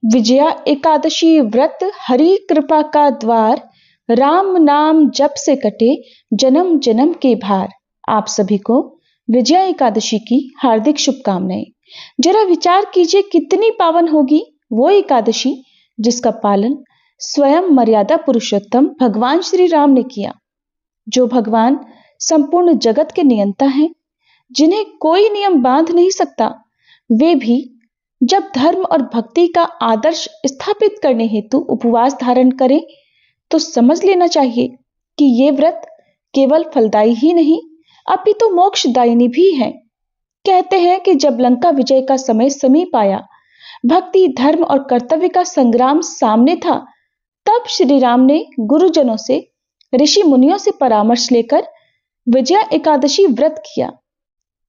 विजया एकादशी व्रत हरि कृपा का द्वार, राम नाम जप से कटे जन्म जन्म के भार। आप सभी को विजया एकादशी की हार्दिक शुभकामनाएं। जरा विचार कीजिए कितनी पावन होगी वो एकादशी जिसका पालन स्वयं मर्यादा पुरुषोत्तम भगवान श्री राम ने किया। जो भगवान संपूर्ण जगत के नियंता हैं, जिन्हें कोई नियम बांध नहीं सकता, वे भी जब धर्म और भक्ति का आदर्श स्थापित करने हेतु उपवास धारण करें तो समझ लेना चाहिए कि ये व्रत केवल फलदायी ही नहीं अपितु मोक्षदायिनी भी है। कहते हैं कि जब लंका विजय का समय समीप आया, भक्ति धर्म और कर्तव्य का संग्राम सामने था, तब श्री राम ने गुरुजनों से ऋषि मुनियों से परामर्श लेकर विजया एकादशी व्रत किया।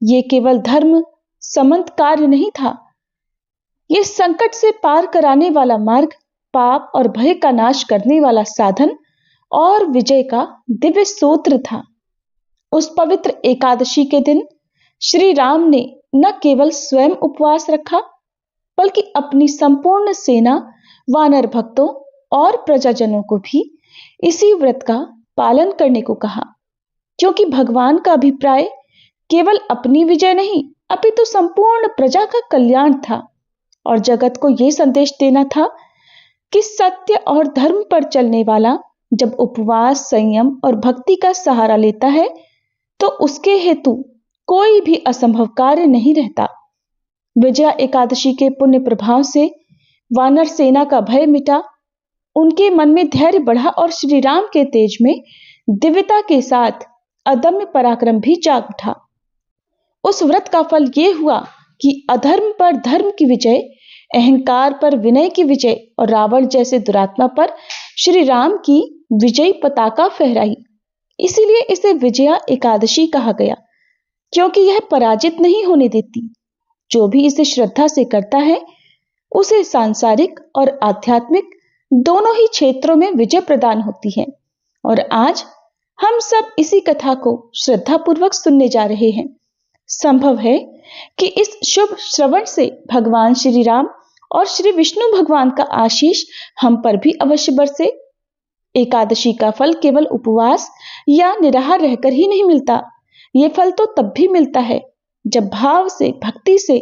ये केवल धर्म सम्मत कार्य नहीं था, ये संकट से पार कराने वाला मार्ग, पाप और भय का नाश करने वाला साधन और विजय का दिव्य सूत्र था। उस पवित्र एकादशी के दिन श्री राम ने न केवल स्वयं उपवास रखा, बल्कि अपनी संपूर्ण सेना, वानर भक्तों और प्रजाजनों को भी इसी व्रत का पालन करने को कहा, क्योंकि भगवान का अभिप्राय केवल अपनी विजय नहीं अपितु संपूर्ण प्रजा का कल्याण था और जगत को यह संदेश देना था कि सत्य और धर्म पर चलने वाला जब उपवास, संयम और भक्ति का सहारा लेता है तो उसके हेतु कोई भी असंभव कार्य नहीं रहता। विजया एकादशी के पुण्य प्रभाव से वानर सेना का भय मिटा, उनके मन में धैर्य बढ़ा और श्री राम के तेज में दिव्यता के साथ अदम्य पराक्रम भी जाग उठा। उस व्रत का फल ये हुआ कि अधर्म पर धर्म की विजय, अहंकार पर विनय की विजय और रावण जैसे दुरात्मा पर श्री राम की विजयी पताका फहराई। इसीलिए इसे विजया एकादशी कहा गया, क्योंकि यह पराजित नहीं होने देती। जो भी इसे श्रद्धा से करता है उसे सांसारिक और आध्यात्मिक दोनों ही क्षेत्रों में विजय प्रदान होती है। और आज हम सब इसी कथा को श्रद्धापूर्वक सुनने जा रहे हैं। संभव है कि इस शुभ श्रवण से भगवान श्री राम और श्री विष्णु भगवान का आशीष हम पर भी अवश्य बरसे। एकादशी का फल केवल उपवास या निराहार रहकर ही नहीं मिलता। ये फल तो तब भी मिलता है जब भाव से, भक्ति से,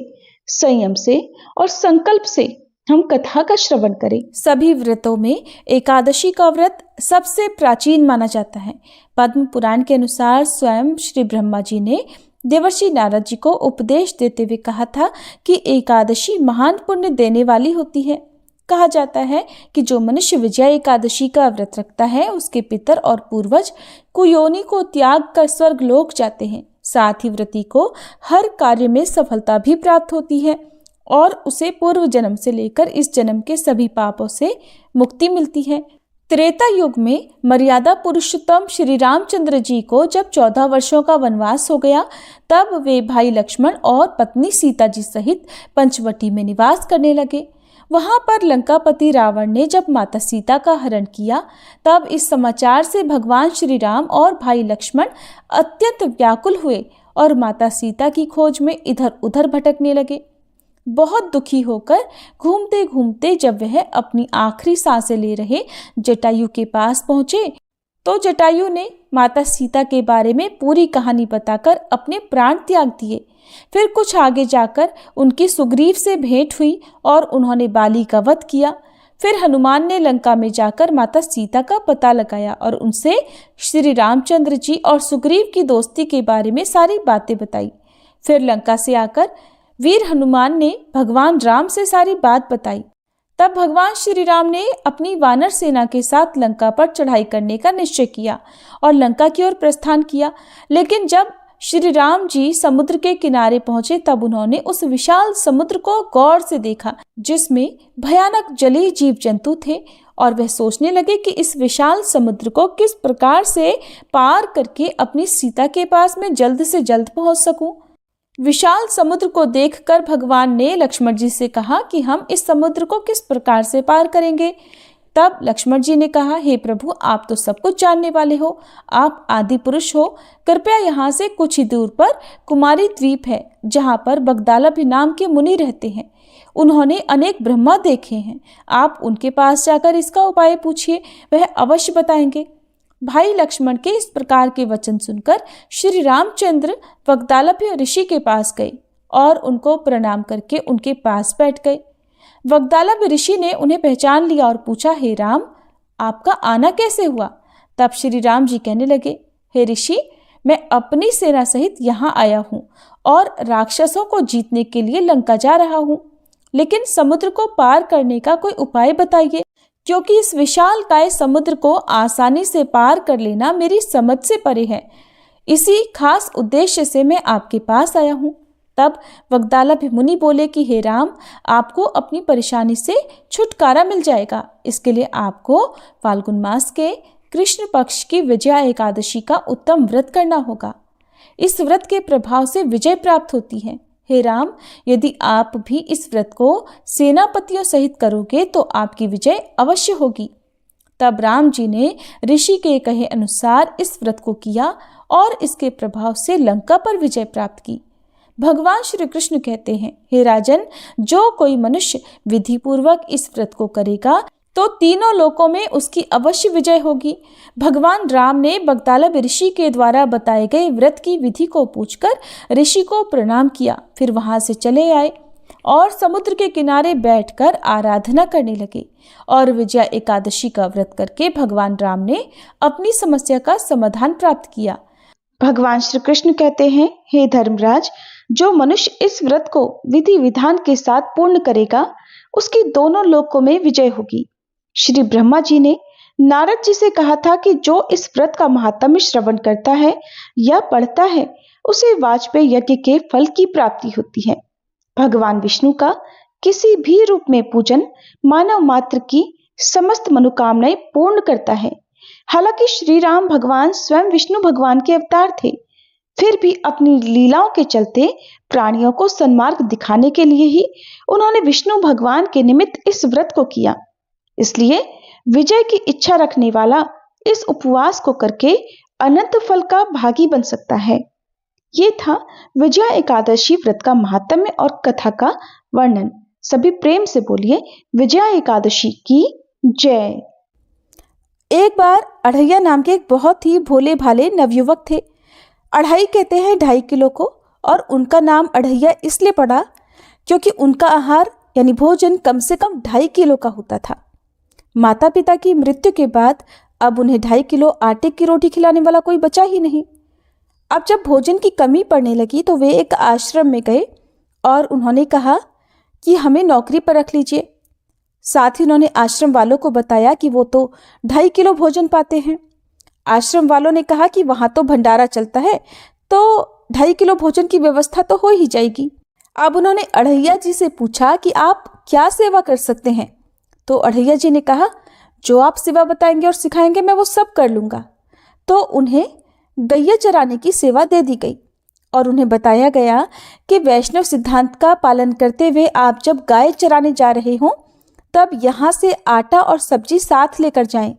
संयम से और संकल्प से हम कथा का श्रवण करें। सभी व्रतों में एकादशी का व्रत सबसे प्राचीन माना जाता है। पद्म पुराण के अनुसार स्वयं श्री ब्रह्मा जी ने देवर्षि नारद जी को उपदेश देते हुए कहा था कि एकादशी महान पुण्य देने वाली होती है। कहा जाता है कि जो मनुष्य विजया एकादशी का व्रत रखता है उसके पितर और पूर्वज कुयोनि को त्याग कर स्वर्ग लोक जाते हैं। साथ ही व्रती को हर कार्य में सफलता भी प्राप्त होती है और उसे पूर्व जन्म से लेकर इस जन्म के सभी पापों से मुक्ति मिलती है। त्रेता युग में मर्यादा पुरुषोत्तम श्री रामचंद्र जी को जब 14 वर्षों का वनवास हो गया, तब वे भाई लक्ष्मण और पत्नी सीता जी सहित पंचवटी में निवास करने लगे। वहां पर लंकापति रावण ने जब माता सीता का हरण किया, तब इस समाचार से भगवान श्री राम और भाई लक्ष्मण अत्यंत व्याकुल हुए और माता सीता की खोज में इधर उधर भटकने लगे। बहुत दुखी होकर घूमते घूमते जब वह अपनी आखिरी सांसें ले रहे जटायु के पास पहुंचे, तो जटायु ने माता सीता के बारे में पूरी कहानी बताकर अपने प्राण त्याग दिए। फिर कुछ आगे जाकर उनकी सुग्रीव से भेंट हुई और उन्होंने बाली का वध किया। फिर हनुमान ने लंका में जाकर माता सीता का पता लगाया और उनसे श्री रामचंद्र जी और सुग्रीव की दोस्ती के बारे में सारी बातें बताई। फिर लंका से आकर वीर हनुमान ने भगवान राम से सारी बात बताई। तब भगवान श्री राम ने अपनी वानर सेना के साथ लंका पर चढ़ाई करने का निश्चय किया और लंका की ओर प्रस्थान किया। लेकिन जब श्री राम जी समुद्र के किनारे पहुंचे, तब उन्होंने उस विशाल समुद्र को गौर से देखा, जिसमें भयानक जलीय जीव जंतु थे, और वह सोचने लगे कि इस विशाल समुद्र को किस प्रकार से पार करके अपनी सीता के पास में जल्द से जल्द पहुंच सकूं। विशाल समुद्र को देखकर भगवान ने लक्ष्मण जी से कहा कि हम इस समुद्र को किस प्रकार से पार करेंगे। तब लक्ष्मण जी ने कहा, हे प्रभु, आप तो सब कुछ जानने वाले हो, आप आदि पुरुष हो, कृपया यहाँ से कुछ ही दूर पर कुमारी द्वीप है, जहाँ पर बगदालभ नाम के मुनि रहते हैं। उन्होंने अनेक ब्रह्मा देखे हैं। आप उनके पास जाकर इसका उपाय पूछिए, वह अवश्य बताएंगे। भाई लक्ष्मण के इस प्रकार के वचन सुनकर श्री रामचंद्र वग्दालभ्य ऋषि के पास गए और उनको प्रणाम करके उनके पास बैठ गए। वग्दालभ्य ऋषि ने उन्हें पहचान लिया और पूछा, हे राम, आपका आना कैसे हुआ? तब श्री राम जी कहने लगे, हे ऋषि, मैं अपनी सेना सहित यहाँ आया हूँ और राक्षसों को जीतने के लिए लंका जा रहा हूँ, लेकिन समुद्र को पार करने का कोई उपाय बताइए, क्योंकि इस विशालकाय समुद्र को आसानी से पार कर लेना मेरी समझ से परे है। इसी खास उद्देश्य से मैं आपके पास आया हूँ। तब वग्दालभ्य मुनि बोले कि हे राम, आपको अपनी परेशानी से छुटकारा मिल जाएगा। इसके लिए आपको फाल्गुन मास के कृष्ण पक्ष की विजया एकादशी का उत्तम व्रत करना होगा। इस व्रत के प्रभाव से विजय प्राप्त होती है। हे राम, यदि आप भी इस व्रत को सेनापतियों सहित करोगे तो आपकी विजय अवश्य होगी। तब राम जी ने ऋषि के कहे अनुसार इस व्रत को किया और इसके प्रभाव से लंका पर विजय प्राप्त की। भगवान श्री कृष्ण कहते हैं, हे राजन, जो कोई मनुष्य विधि पूर्वक इस व्रत को करेगा तो तीनों लोकों में उसकी अवश्य विजय होगी। भगवान राम ने वग्दालभ्य ऋषि के द्वारा बताए गए व्रत की विधि को पूछकर ऋषि को प्रणाम किया। फिर वहां से चले आए और समुद्र के किनारे बैठकर आराधना करने लगे और विजया एकादशी का व्रत करके भगवान राम ने अपनी समस्या का समाधान प्राप्त किया। भगवान श्री कृष्ण कहते हैं, हे धर्मराज, जो मनुष्य इस व्रत को विधि विधान के साथ पूर्ण करेगा उसकी दोनों लोकों में विजय होगी। श्री ब्रह्मा जी ने नारद जी से कहा था कि जो इस व्रत का महात्म्य श्रवण करता है या पढ़ता है उसे वाजपेयी यज्ञ के फल की प्राप्ति होती है। भगवान विष्णु का किसी भी रूप में पूजन मानव मात्र की समस्त मनोकामनाएं पूर्ण करता है। हालांकि श्री राम भगवान स्वयं विष्णु भगवान के अवतार थे, फिर भी अपनी लीलाओं के चलते प्राणियों को सन्मार्ग दिखाने के लिए ही उन्होंने विष्णु भगवान के निमित्त इस व्रत को किया। इसलिए विजय की इच्छा रखने वाला इस उपवास को करके अनंत फल का भागी बन सकता है। ये था विजया एकादशी व्रत का महात्म्य और कथा का वर्णन। सभी प्रेम से बोलिए, विजया एकादशी की जय। एक बार अढ़ैया नाम के एक बहुत ही भोले भाले नवयुवक थे। अढ़ाई कहते हैं 2.5 किलो को, और उनका नाम अढ़ैया इसलिए पड़ा क्योंकि उनका आहार यानी भोजन कम से कम 2.5 किलो का होता था। माता पिता की मृत्यु के बाद अब उन्हें 2.5 किलो आटे की रोटी खिलाने वाला कोई बचा ही नहीं। अब जब भोजन की कमी पड़ने लगी तो वे एक आश्रम में गए और उन्होंने कहा कि हमें नौकरी पर रख लीजिए। साथ ही उन्होंने आश्रम वालों को बताया कि वो तो 2.5 किलो भोजन पाते हैं। आश्रम वालों ने कहा कि वहाँ तो भंडारा चलता है, तो 2.5 किलो भोजन की व्यवस्था तो हो ही जाएगी। अब उन्होंने अढ़ैया जी से पूछा कि आप क्या सेवा कर सकते हैं। तो अढ़ैया जी ने कहा, जो आप सेवा बताएंगे और सिखाएंगे मैं वो सब कर लूँगा। तो उन्हें गैया चराने की सेवा दे दी गई और उन्हें बताया गया कि वैष्णव सिद्धांत का पालन करते हुए आप जब गाय चराने जा रहे हों तब यहाँ से आटा और सब्जी साथ लेकर जाएं,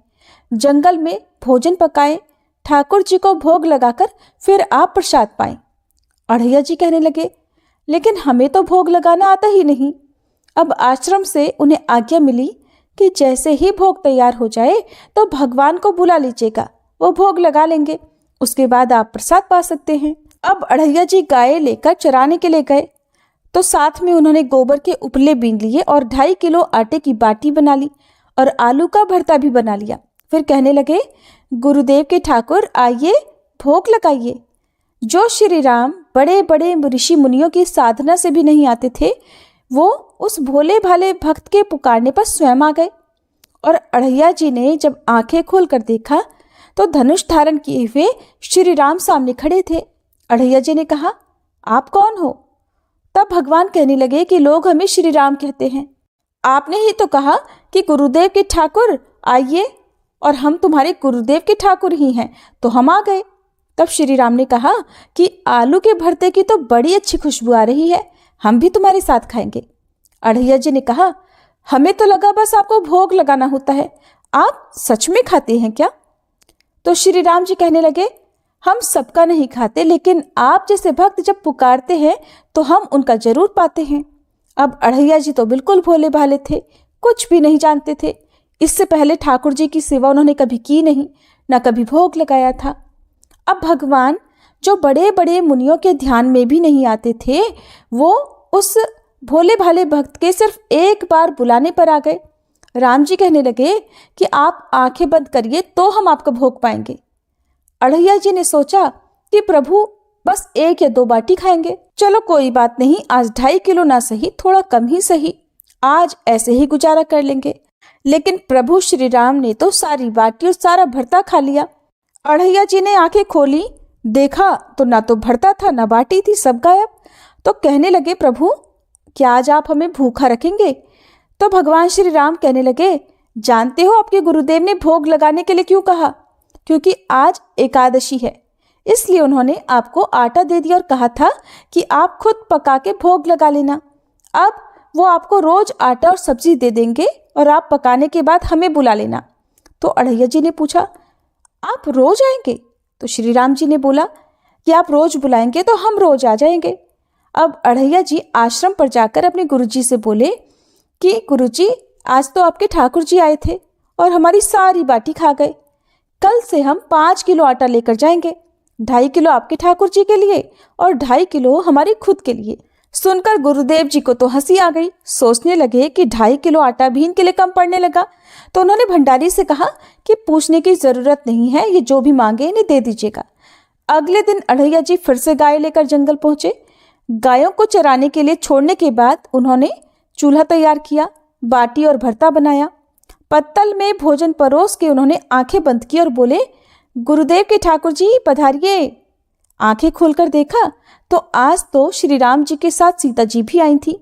जंगल में भोजन पकाएं, ठाकुर जी को भोग लगाकर फिर आप प्रसाद पाएं। अढ़ैया जी कहने लगे, लेकिन हमें तो भोग लगाना आता ही नहीं। अब आश्रम से उन्हें आज्ञा मिली कि जैसे ही भोग तैयार हो जाए तो भगवान को बुला लीजिएगा, वो भोग लगा लेंगे, उसके बाद आप प्रसाद पा सकते हैं। अब अढ़ैया जी गाय लेकर चराने के लिए गए तो साथ में उन्होंने गोबर के उपले बीन लिए और 2.5 किलो आटे की बाटी बना ली और आलू का भरता भी बना लिया। फिर कहने लगे, गुरुदेव के ठाकुर आइए भोग लगाइए। जो श्री राम बड़े बड़े ऋषि मुनियों की साधना से भी नहीं आते थे, वो उस भोले भाले भक्त के पुकारने पर स्वयं आ गए। और अढ़ैया जी ने जब आंखें खोलकर देखा तो धनुष धारण किए हुए श्री राम सामने खड़े थे। अढ़ैया जी ने कहा, आप कौन हो? तब भगवान कहने लगे कि लोग हमें श्री राम कहते हैं। आपने ही तो कहा कि गुरुदेव के ठाकुर आइए, और हम तुम्हारे गुरुदेव के ठाकुर ही हैं, तो हम आ गए। तब श्री राम ने कहा कि आलू के भरते की तो बड़ी अच्छी खुशबू आ रही है, हम भी तुम्हारे साथ खाएंगे। अढ़ैया जी ने कहा, हमें तो लगा बस आपको भोग लगाना होता है, आप सच में खाते हैं क्या? तो श्री राम जी कहने लगे, हम सबका नहीं खाते, लेकिन आप जैसे भक्त जब पुकारते हैं तो हम उनका जरूर पाते हैं। अब अढ़ैया जी तो बिल्कुल भोले भाले थे, कुछ भी नहीं जानते थे। इससे पहले ठाकुर जी की सेवा उन्होंने कभी की नहीं, न कभी भोग लगाया था। अब भगवान जो बड़े बड़े मुनियों के ध्यान में भी नहीं आते थे, वो उस भोले भाले भक्त के सिर्फ एक बार बुलाने पर आ गए। राम जी कहने लगे कि आप आंखें बंद करिए तो हम आपका भोग पाएंगे। अढ़ैया जी ने सोचा कि प्रभु बस 1 या 2 बाटी खाएंगे, चलो कोई बात नहीं, आज 2.5 किलो ना सही, थोड़ा कम ही सही, आज ऐसे ही गुजारा कर लेंगे। लेकिन प्रभु श्री राम ने तो सारी बाटी और सारा भरता खा लिया। अढ़ैया जी ने आंखें खोली, देखा तो ना तो भरता था ना बाटी थी, सब गायब। तो कहने लगे, प्रभु क्या आज आप हमें भूखा रखेंगे? तो भगवान श्री राम कहने लगे, जानते हो आपके गुरुदेव ने भोग लगाने के लिए क्यों कहा? क्योंकि आज एकादशी है, इसलिए उन्होंने आपको आटा दे दिया और कहा था कि आप खुद पका के भोग लगा लेना। अब वो आपको रोज आटा और सब्जी दे देंगे और आप पकाने के बाद हमें बुला लेना। तो अढ़ैया जी ने पूछा, आप रोज आएंगे? तो श्री राम जी ने बोला कि आप रोज बुलाएंगे तो हम रोज आ जाएंगे। अब अढ़ैया जी आश्रम पर जाकर अपने गुरुजी से बोले कि गुरुजी, आज तो आपके ठाकुर जी आए थे और हमारी सारी बाटी खा गए। कल से हम 5 किलो आटा लेकर जाएंगे, 2.5 किलो आपके ठाकुर जी के लिए और 2.5 किलो हमारे खुद के लिए। सुनकर गुरुदेव जी को तो हंसी आ गई, सोचने लगे कि 2.5 किलो आटा भी इनके लिए कम पड़ने लगा। तो उन्होंने भंडारी से कहा कि पूछने की जरूरत नहीं है, ये जो भी मांगे इन्हें दे दीजिएगा। अगले दिन अढ़ैया जी फिर से गाय लेकर जंगल पहुंचे। गायों को चराने के लिए छोड़ने के बाद उन्होंने चूल्हा तैयार किया, बाटी और भरता बनाया। पत्तल में भोजन परोस के उन्होंने आंखें बंद की और बोले, गुरुदेव के ठाकुर जी पधारिए। आंखें खोलकर देखा तो आज तो श्री राम जी के साथ सीता जी भी आई थी।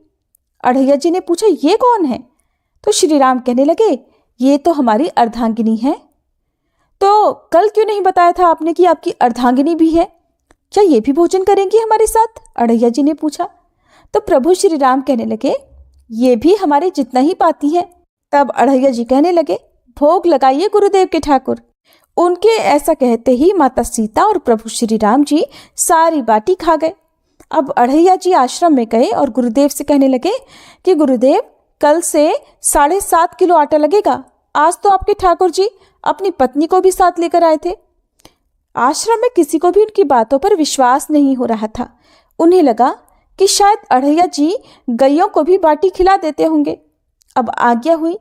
अढ़ैया जी ने पूछा, ये कौन है? तो श्री राम कहने लगे, ये तो हमारी अर्धांगिनी है। तो कल क्यों नहीं बताया था आपने कि आपकी अर्धांगिनी भी है? क्या ये भी भोजन करेंगी हमारे साथ? अढ़ैया जी ने पूछा। तो प्रभु श्री राम कहने लगे, ये भी हमारे जितना ही पाती है। तब अढ़ैया जी कहने लगे, भोग लगाइए गुरुदेव के ठाकुर। उनके ऐसा कहते ही माता सीता और प्रभु श्री राम जी सारी बाटी खा गए। अब अढ़ैया जी आश्रम में गए और गुरुदेव से कहने लगे कि गुरुदेव, कल से 7.5 किलो आटा लगेगा। आज तो आपके ठाकुर जी अपनी पत्नी को भी साथ लेकर आए थे। आश्रम में किसी को भी उनकी बातों पर विश्वास नहीं हो रहा था। उन्हें लगा कि शायद अढ़ैया जी गैयों को भी बाटी खिला देते होंगे। अब आज्ञा हुई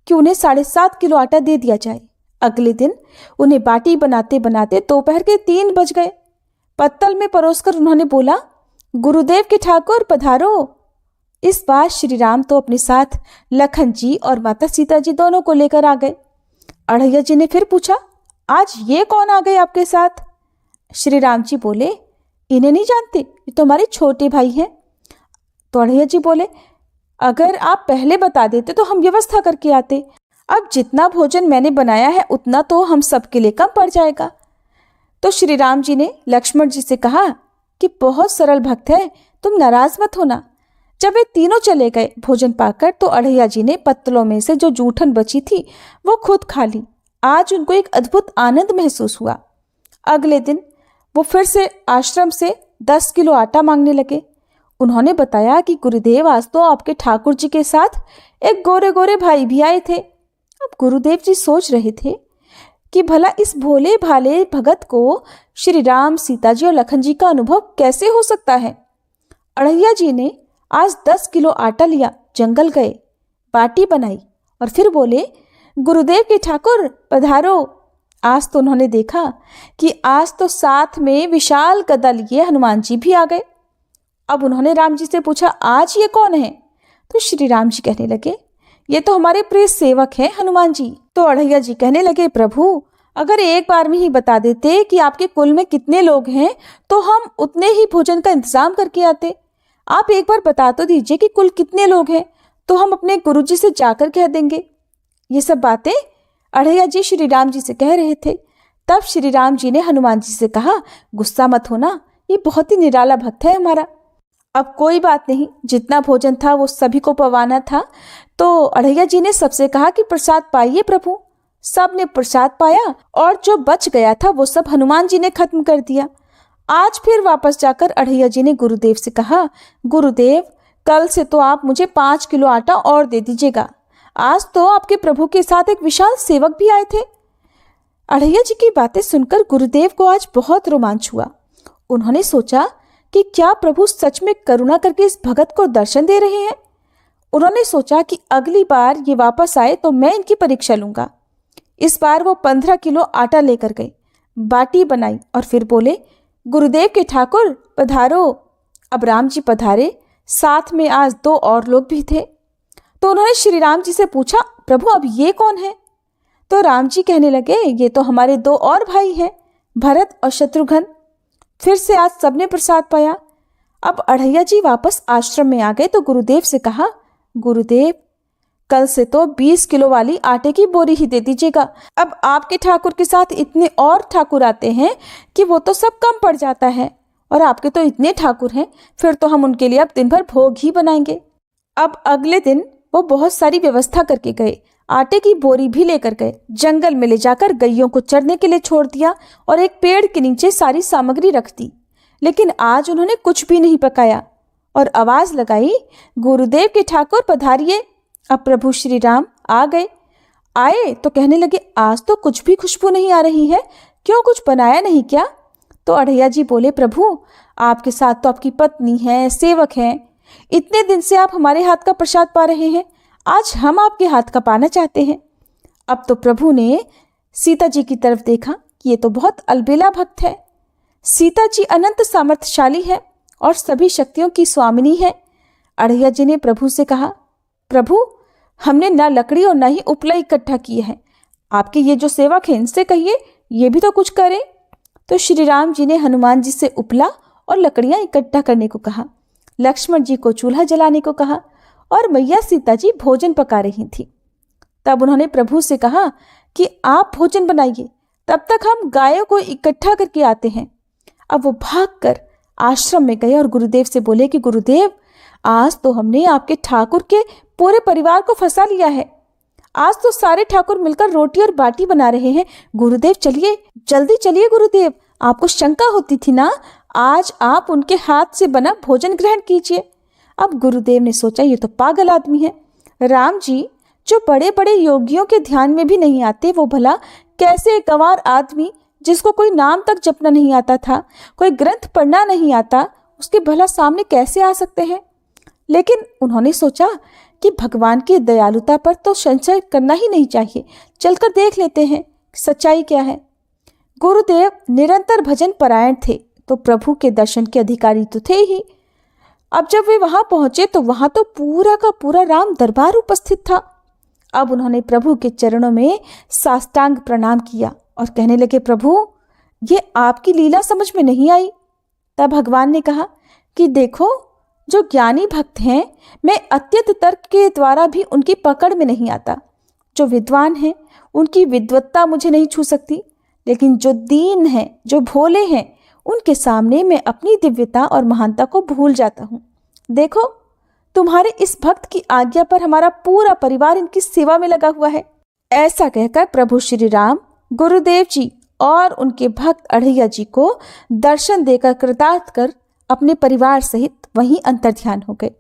कि उन्हें 7.5 किलो आटा दे दिया जाए। अगले दिन उन्हें बाटी बनाते बनाते दोपहर के 3 बज गए। पत्तल में परोसकर उन्होंने बोला, गुरुदेव के ठाकुर पधारो। इस बार श्री राम तो अपने साथ लखन जी और माता सीता जी दोनों को लेकर आ गए। अढ़ैया जी ने फिर पूछा, आज ये कौन आ गए आपके साथ? श्री राम जी बोले, इन्हें नहीं जानते, ये तो हमारे छोटे भाई हैं। तो अढ़ैया जी बोले, अगर आप पहले बता देते तो हम व्यवस्था करके आते। अब जितना भोजन मैंने बनाया है उतना तो हम सबके लिए कम पड़ जाएगा। तो श्री राम जी ने लक्ष्मण जी से कहा कि बहुत सरल भक्त है, तुम नाराज मत होना। जब वे तीनों चले गए भोजन पाकर, तो अढ़ैया जी ने पत्तलों में से जो जूठन बची थी वो खुद खा ली। आज उनको एक अद्भुत आनंद महसूस हुआ। अगले दिन वो फिर से आश्रम से 10 किलो आटा मांगने लगे। उन्होंने बताया कि गुरुदेव, आज तो आपके ठाकुर जी के साथ एक गोरे गोरे भाई भी आए थे। अब गुरुदेव जी सोच रहे थे कि भला इस भोले भाले भगत को श्री राम, सीता जी और लखन जी का अनुभव कैसे हो सकता है। अढ़ैया जी ने आज 10 किलो आटा लिया, जंगल गए, बाटी बनाई और फिर बोले, गुरुदेव के ठाकुर पधारो। आज तो उन्होंने देखा कि आज तो साथ में विशाल गदा लिए हनुमान जी भी आ गए। अब उन्होंने राम जी से पूछा, आज ये कौन है? तो श्री राम जी कहने लगे, ये तो हमारे प्रिय सेवक हैं हनुमान जी। तो अढ़ैया जी कहने लगे, प्रभु अगर एक बार में ही बता देते कि आपके कुल में कितने लोग हैं तो हम उतने ही भोजन का इंतजाम करके आते। आप एक बार बता तो दीजिए कि कुल कितने लोग हैं, तो हम अपने गुरुजी से जाकर कह देंगे। ये सब बातें अढ़ैया जी श्री राम जी से कह रहे थे। तब श्री राम जी ने हनुमान जी से कहा, गुस्सा मत होना, ये बहुत ही निराला भक्त है हमारा। अब कोई बात नहीं, जितना भोजन था वो सभी को पवाना था। तो अढ़ैया जी ने सबसे कहा कि प्रसाद पाइए प्रभु। सब ने प्रसाद पाया और जो बच गया था वो सब हनुमान जी ने खत्म कर दिया। आज फिर वापस जाकर अढ़ैया जी ने गुरुदेव से कहा, गुरुदेव कल से तो आप मुझे 5 किलो आटा और दे दीजिएगा। आज तो आपके प्रभु के साथ एक विशाल सेवक भी आए थे। अढ़ैया जी की बातें सुनकर गुरुदेव को आज बहुत रोमांच हुआ। उन्होंने सोचा कि क्या प्रभु सच में करुणा करके इस भगत को दर्शन दे रहे हैं। उन्होंने सोचा कि अगली बार ये वापस आए तो मैं इनकी परीक्षा लूंगा। इस बार वो 15 किलो आटा लेकर गए, बाटी बनाई और फिर बोले, गुरुदेव के ठाकुर पधारो। अब राम जी पधारे, साथ में आज 2 और लोग भी थे। तो उन्होंने श्री राम जी से पूछा, प्रभु अब ये कौन है? तो राम जी कहने लगे, ये तो हमारे 2 और भाई हैं, भरत और शत्रुघ्न। फिर से आज सबने प्रसाद पाया। अब अढ़ैया जी वापस आश्रम में आ गए तो गुरुदेव से कहा, गुरुदेव कल से तो 20 किलो वाली आटे की बोरी ही दे दीजिएगा। अब आपके ठाकुर के साथ इतने और ठाकुर आते हैं कि वो तो सब कम पड़ जाता है, और आपके तो इतने ठाकुर हैं, फिर तो हम उनके लिए अब दिन भर भोग ही बनाएंगे। अब अगले दिन वो बहुत सारी व्यवस्था करके गए, आटे की बोरी भी लेकर गए, जंगल में ले जाकर गैयों को चरने के लिए छोड़ दिया और एक पेड़ के नीचे सारी सामग्री रख दी। लेकिन आज उन्होंने कुछ भी नहीं पकाया और आवाज लगाई, गुरुदेव के ठाकुर पधारिए। अब प्रभु श्री राम आ गए। आए तो कहने लगे, आज तो कुछ भी खुशबू नहीं आ रही है, क्यों कुछ बनाया नहीं क्या? तो अढ़ैया जी बोले, प्रभु आपके साथ तो आपकी पत्नी है, सेवक हैं, इतने दिन से आप हमारे हाथ का प्रसाद पा रहे हैं, आज हम आपके हाथ का पाना चाहते हैं। अब तो प्रभु ने सीता जी की तरफ देखा कि ये तो बहुत अलबेला भक्त है। सीता जी अनंत सामर्थ्यशाली है और सभी शक्तियों की स्वामिनी है। अढ़ैया जी ने प्रभु से कहा, प्रभु हमने ना लकड़ी और ना ही उपला इकट्ठा किए हैं, आपके ये जो सेवक हैं इनसे कहिए ये भी तो कुछ करें। तो श्री राम जी ने हनुमान जी से उपला और लकड़ियां इकट्ठा करने को कहा, लक्ष्मण जी को चूल्हा जलाने को कहा और मैया सीता जी भोजन पका रही थी। तब उन्होंने प्रभु से कहा कि आप भोजन बनाइए, तब तक हम गायों को इकट्ठा करके आते हैं। अब वो भागकर आश्रम में गए और गुरुदेव से बोले कि गुरुदेव आज तो हमने आपके ठाकुर के पूरे परिवार को फंसा लिया है, आज तो सारे ठाकुर मिलकर रोटी और बाटी बना रहे हैं। गुरुदेव चलिए, जल्दी चलिए गुरुदेव, आपको शंका होती थी ना, आज आप उनके हाथ से बना भोजन ग्रहण कीजिए। अब गुरुदेव ने सोचा ये तो पागल आदमी है। राम जी जो बड़े बड़े योगियों के ध्यान में भी नहीं आते, वो भला कैसे एक गंवार आदमी जिसको कोई नाम तक जपना नहीं आता था, कोई ग्रंथ पढ़ना नहीं आता, उसके भला सामने कैसे आ सकते हैं? लेकिन उन्होंने सोचा कि भगवान की दयालुता पर तो संशय करना ही नहीं चाहिए, चलकर देख लेते हैं सच्चाई क्या है। गुरुदेव निरंतर भजन परायण थे तो प्रभु के दर्शन के अधिकारी तो थे ही। अब जब वे वहां पहुंचे तो वहां तो पूरा का पूरा राम दरबार उपस्थित था। अब उन्होंने प्रभु के चरणों में साष्टांग प्रणाम किया और कहने लगे, प्रभु ये आपकी लीला समझ में नहीं आई। तब भगवान ने कहा कि देखो, जो ज्ञानी भक्त हैं मैं अत्यंत तर्क के द्वारा भी उनकी पकड़ में नहीं आता। जो विद्वान हैं उनकी विद्वत्ता मुझे नहीं छू सकती, लेकिन जो दीन हैं, जो भोले हैं, उनके सामने मैं अपनी दिव्यता और महानता को भूल जाता हूँ। देखो, तुम्हारे इस भक्त की आज्ञा पर हमारा पूरा परिवार इनकी सेवा में लगा हुआ है। ऐसा कहकर प्रभु श्री राम, गुरुदेव जी और उनके भक्त अढ़ैया जी को दर्शन देकर कृतार्थ कर अपने परिवार सहित वहीं अंतर्ध्यान हो गए।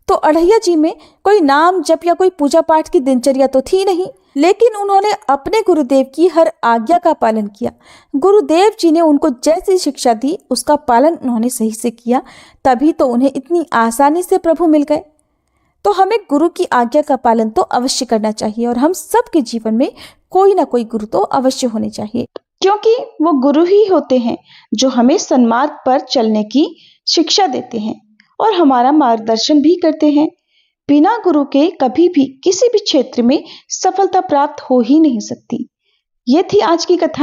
तो अढ़ैया जी में कोई नाम जप या कोई पूजा पाठ की दिनचर्या तो थी नहीं, लेकिन उन्होंने अपने गुरुदेव की हर आज्ञा का पालन किया। गुरुदेव जी ने उनको जैसी शिक्षा दी उसका पालन उन्होंने सही से किया, तभी तो उन्हें इतनी आसानी से प्रभु मिल गए। तो हमें गुरु की आज्ञा का पालन तो अवश्य करना चाहिए और हम सबके जीवन में कोई ना कोई गुरु तो अवश्य होने चाहिए, क्योंकि वो गुरु ही होते हैं जो हमें सन्मार्ग पर चलने की शिक्षा देते हैं और हमारा मार्गदर्शन भी करते हैं। बिना गुरु के कभी भी किसी भी क्षेत्र में सफलता प्राप्त हो ही नहीं सकती। ये थी आज की कथा।